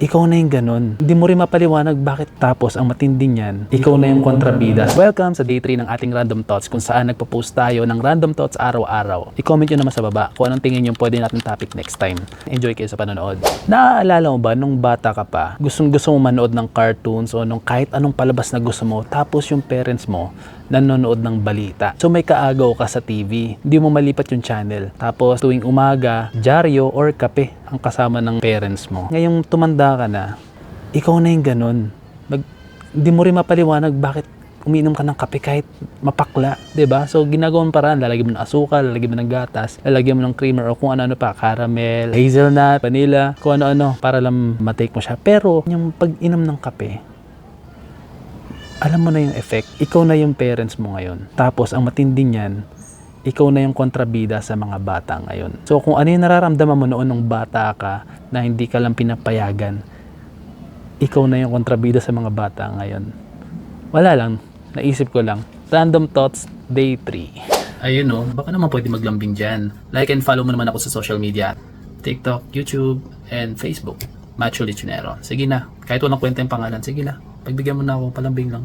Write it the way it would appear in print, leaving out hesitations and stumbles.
ikaw na yung ganun. Hindi mo rin mapaliwanag bakit tapos ang matindi niyan, ikaw na yung kontrabida. Welcome sa day 3 ng ating Random Thoughts kung saan nagpo-post tayo ng Random Thoughts araw-araw. I-comment nyo naman sa baba kung anong tingin nyo pwede natin topic next time. Enjoy kayo sa panonood. Naaalala mo ba nung bata ka pa, gustong-gusto mo manood ng cartoons o nung kahit anong palabas na gusto mo, tapos yung parents mo nanonood ng balita. So may kaagaw ka sa TV, hindi mo malipat yung channel. Tapos tuwing umaga, dyaryo or kape ang kasama ng parents mo. Ngayong tumanda ka na, ikaw na yung ganun. Hindi mo rin mapaliwanag bakit umiinom ka ng kape kahit mapakla, 'di ba? So ginagawang paraan, lalagyan mo ng asukal, lalagyan mo ng gatas, lalagyan mo ng creamer o kung ano-ano pa, caramel, hazelnut, vanilla, kung ano-ano para lang matake mo siya. Pero yung pag-inom ng kape, alam mo na yung effect. Ikaw na yung parents mo ngayon. Tapos ang matindi niyan, ikaw na yung kontrabida sa mga bata ngayon. So kung ano yung nararamdaman mo noon nung bata ka na hindi ka lang pinapayagan, ikaw na yung kontrabida sa mga bata ngayon. Wala lang, naisip ko lang. Random Thoughts Day 3. Ayun o, baka naman pwede maglambing dyan. Like and follow mo naman ako sa social media. TikTok, YouTube, and Facebook. Macho Lichonero. Sige na, kahit walang kwenta yung pangalan, sige na. Pagbigyan mo na ako, palambing lang.